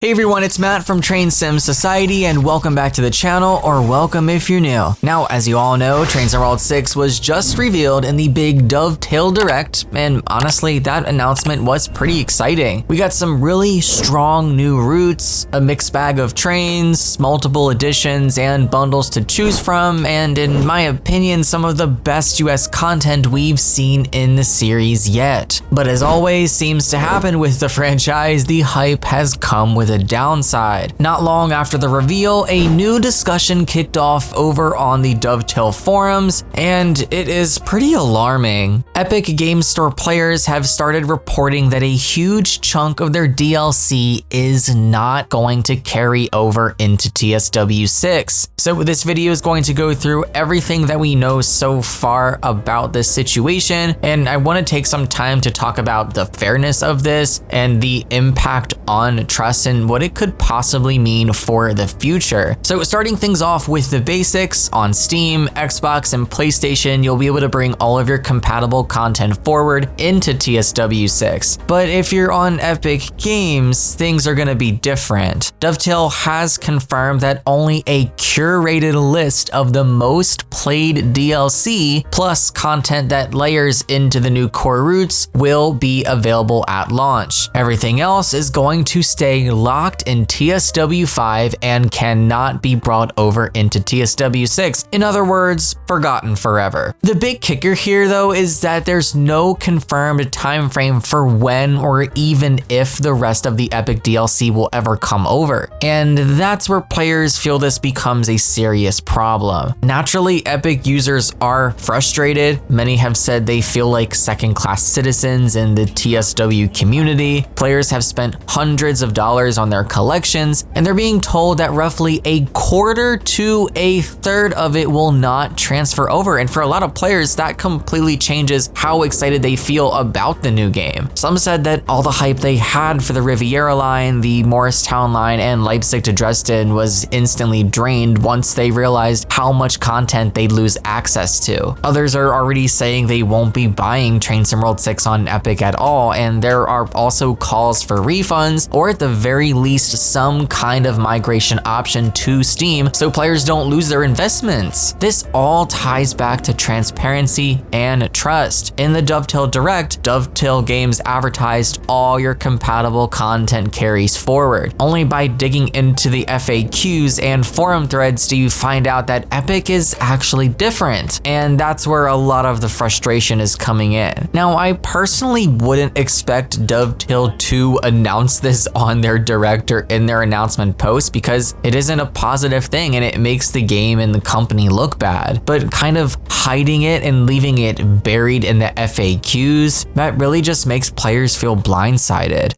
Hey everyone, it's Matt from Train Sim Society and welcome back to the channel, or welcome if you're new. Now, as you all know, TSW6 was just revealed in the big Dovetail Direct, and honestly, that announcement was pretty exciting. We got some really strong new routes, a mixed bag of trains, multiple editions and bundles to choose from, and in my opinion, some of the best US content we've seen in the series yet. But as always seems to happen with the franchise, the hype has come with a downside. Not long after the reveal, a new discussion kicked off over on the Dovetail forums, and it is pretty alarming. Epic Game Store players have started reporting that a huge chunk of their DLC is not going to carry over into TSW6. So this video is going to go through everything that we know so far about this situation, and I want to take some time to talk about the fairness of this and the impact on trust and what it could possibly mean for the future. So starting things off with the basics, on Steam, Xbox, and PlayStation, you'll be able to bring all of your compatible content forward into TSW6. But if you're on Epic Games, things are going to be different. Dovetail has confirmed that only a curated list of the most played DLC, plus content that layers into the new core routes, will be available at launch. Everything else is going to stay locked in TSW5 and cannot be brought over into TSW6. In other words, forgotten forever. The big kicker here though is that there's no confirmed time frame for when or even if the rest of the Epic DLC will ever come over. And that's where players feel this becomes a serious problem. Naturally, Epic users are frustrated. Many have said they feel like second-class citizens in the TSW community. Players have spent hundreds of dollars on their collections, and they're being told that roughly a quarter to a third of it will not transfer over. And for a lot of players, that completely changes how excited they feel about the new game. Some said that all the hype they had for the Riviera line, the Morristown line, and Leipzig to Dresden was instantly drained once they realized how much content they'd lose access to. Others are already saying they won't be buying Train Sim World 6 on Epic at all, and there are also calls for refunds, or at the very least some kind of migration option to Steam so players don't lose their investments. This all ties back to transparency and trust. In the Dovetail Direct, Dovetail Games advertised all your compatible content carries forward. Only by digging into the FAQs and forum threads do you find out that Epic is actually different, and that's where a lot of the frustration is coming in. Now, I personally wouldn't expect Dovetail to announce this on their Direct or in their announcement post because it isn't a positive thing and it makes the game and the company look bad. But kind of hiding it and leaving it buried in the FAQs, that really just makes players feel blindsided.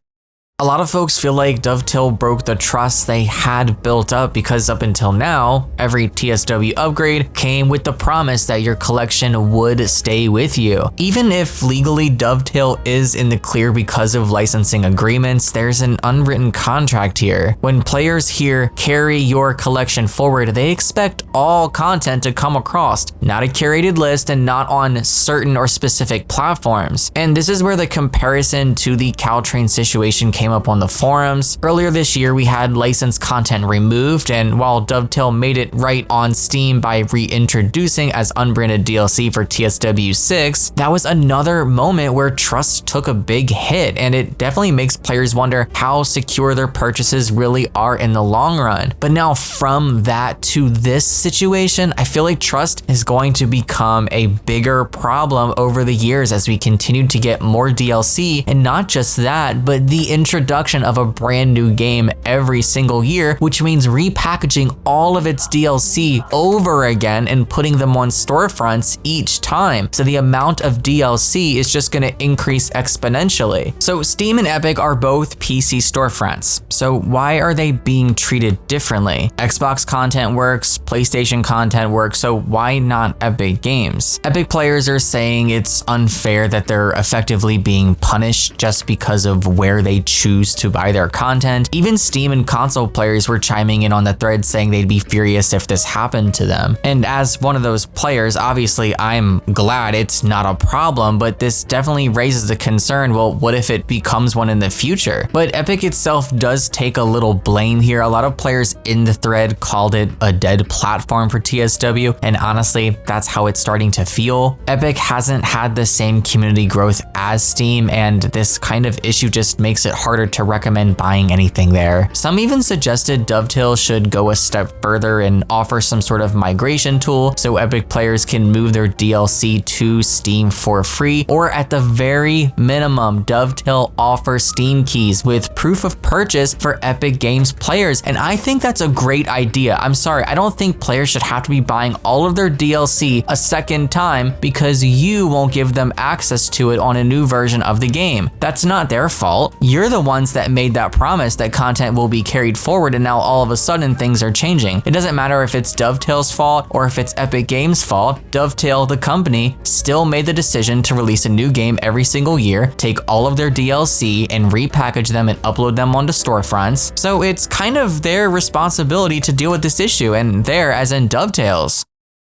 A lot of folks feel like Dovetail broke the trust they had built up because up until now, every TSW upgrade came with the promise that your collection would stay with you. Even if legally Dovetail is in the clear because of licensing agreements, there's an unwritten contract here. When players here carry your collection forward, they expect all content to come across, not a curated list and not on certain or specific platforms. And this is where the comparison to the Caltrain situation came up on the forums. Earlier this year, we had licensed content removed, and while Dovetail made it right on Steam by reintroducing as unbranded DLC for TSW6, that was another moment where trust took a big hit, and it definitely makes players wonder how secure their purchases really are in the long run. But now from that to this situation, I feel like trust is going to become a bigger problem over the years as we continue to get more DLC, and not just that, but the introduction of a brand new game every single year, which means repackaging all of its DLC over again and putting them on storefronts each time. So the amount of DLC is just going to increase exponentially. So Steam and Epic are both PC storefronts. So why are they being treated differently? Xbox content works, PlayStation content works, so why not Epic Games? Epic players are saying it's unfair that they're effectively being punished just because of where they choose choose to buy their content. Even Steam and console players were chiming in on the thread saying they'd be furious if this happened to them. And as one of those players, obviously I'm glad it's not a problem, but this definitely raises the concern, well, what if it becomes one in the future? But Epic itself does take a little blame here. A lot of players in the thread called it a dead platform for TSW, and honestly, that's how it's starting to feel. Epic hasn't had the same community growth as Steam, and this kind of issue just makes it harder to recommend buying anything there. Some even suggested Dovetail should go a step further and offer some sort of migration tool so Epic players can move their DLC to Steam for free, or at the very minimum, Dovetail offers Steam keys with proof of purchase for Epic Games players. And I think that's a great idea. I'm sorry, I don't think players should have to be buying all of their DLC a second time because you won't give them access to it on a new version of the game. That's not their fault. You're the ones that made that promise that content will be carried forward, and now all of a sudden things are changing. It doesn't matter if it's Dovetail's fault or if it's Epic Games' fault. Dovetail, the company, still made the decision to release a new game every single year, take all of their DLC and repackage them and upload them onto storefronts. So it's kind of their responsibility to deal with this issue, and there as in Dovetail's.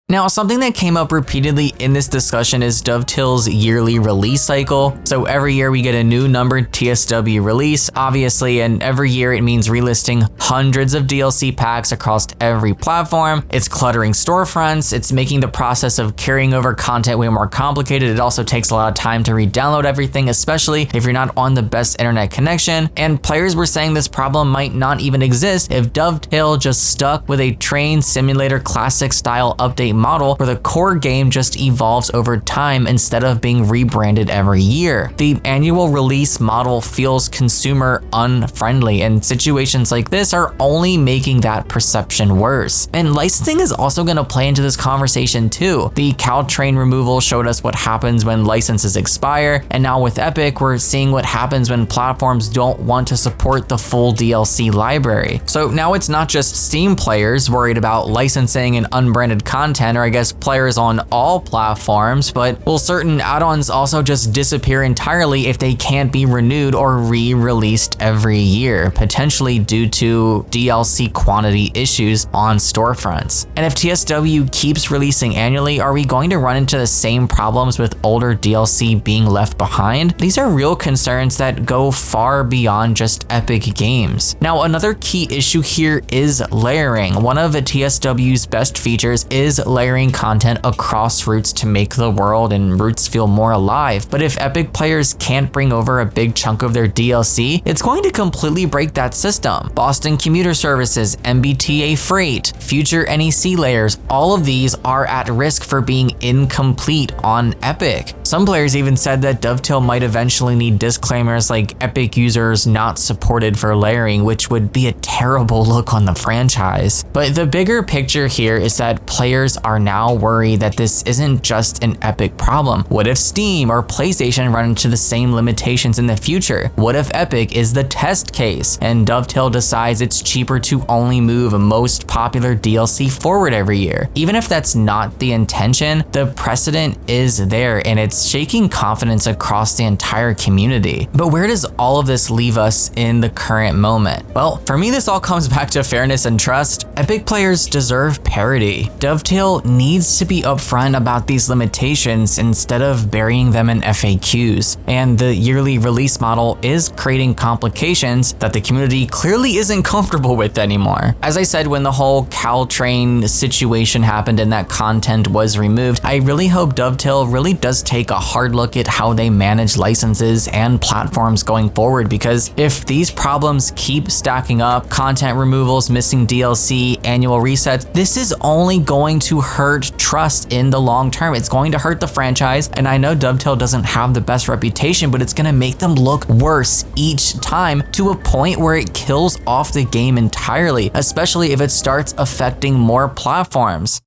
Now, something that came up repeatedly in this discussion is Dovetail's yearly release cycle. So every year we get a new numbered TSW release, obviously, and every year it means relisting hundreds of DLC packs across every platform. It's cluttering storefronts. It's making the process of carrying over content way more complicated. It also takes a lot of time to re-download everything, especially if you're not on the best internet connection. And players were saying this problem might not even exist if Dovetail just stuck with a train simulator classic style update model where the core game just evolves over time instead of being rebranded every year. The annual release model feels consumer unfriendly, and situations like this are only making that perception worse. And licensing is also going to play into this conversation too. The Caltrain removal showed us what happens when licenses expire, and now with Epic, we're seeing what happens when platforms don't want to support the full DLC library. So now it's not just Steam players worried about licensing and unbranded content, or I guess players on all platforms, but will certain add-ons also just disappear entirely if they can't be renewed or re-released every year, potentially due to DLC quantity issues on storefronts? And if TSW keeps releasing annually, are we going to run into the same problems with older DLC being left behind? These are real concerns that go far beyond just Epic Games. Now, another key issue here is layering. One of the TSW's best features is layering content across routes to make the world and routes feel more alive. But if Epic players can't bring over a big chunk of their DLC, it's going to completely break that system. Boston commuter services, MBTA freight, future NEC layers, all of these are at risk for being incomplete on Epic. Some players even said that Dovetail might eventually need disclaimers like Epic users not supported for layering, which would be a terrible look on the franchise. But the bigger picture here is that players are now worried that this isn't just an Epic problem. What if Steam or PlayStation run into the same limitations in the future? What if Epic is the test case and Dovetail decides it's cheaper to only move most popular DLC forward every year? Even if that's not the intention, the precedent is there, and it's shaking confidence across the entire community. But where does all of this leave us in the current moment? Well, for me, this all comes back to fairness and trust. Epic players deserve parity. Dovetail needs to be upfront about these limitations instead of burying them in FAQs. And the yearly release model is creating complications that the community clearly isn't comfortable with anymore. As I said, when the whole Caltrain situation happened and that content was removed, I really hope Dovetail really does take a hard look at how they manage licenses and platforms going forward, because if these problems keep stacking up, content removals, missing DLC, annual resets, this is only going to hurt trust in the long term. It's going to hurt the franchise, and I know Dovetail doesn't have the best reputation, but it's going to make them look worse each time to a point where it kills off the game entirely, especially if it starts affecting more platforms.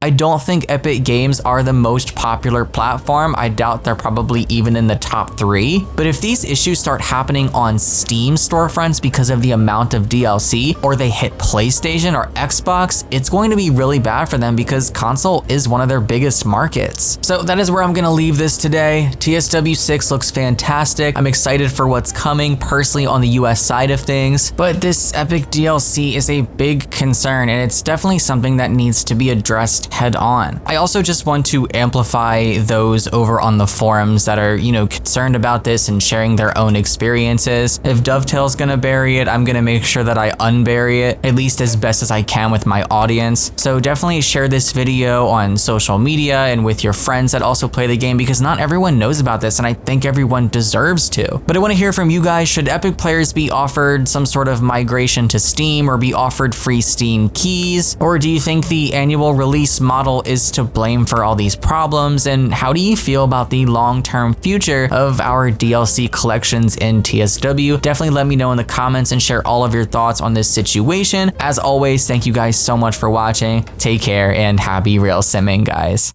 I don't think Epic Games are the most popular platform. I doubt they're probably even in the top 3. But if these issues start happening on Steam storefronts because of the amount of DLC, or they hit PlayStation or Xbox, it's going to be really bad for them because console is one of their biggest markets. So that is where I'm gonna leave this today. TSW6 looks fantastic. I'm excited for what's coming personally on the US side of things, but this Epic DLC is a big concern and it's definitely something that needs to be addressed head on. I also just want to amplify those over on the forums that are, concerned about this and sharing their own experiences. If Dovetail's gonna bury it, I'm gonna make sure that I unbury it, at least as best as I can with my audience. So definitely share this video on social media and with your friends that also play the game, because not everyone knows about this and I think everyone deserves to. But I want to hear from you guys. Should Epic players be offered some sort of migration to Steam or be offered free Steam keys? Or do you think the annual release model is to blame for all these problems? And how do you feel about the long-term future of our DLC collections in TSW? Definitely let me know in the comments and share all of your thoughts on this situation. As always, thank you guys so much for watching. Take care and happy real simming, guys.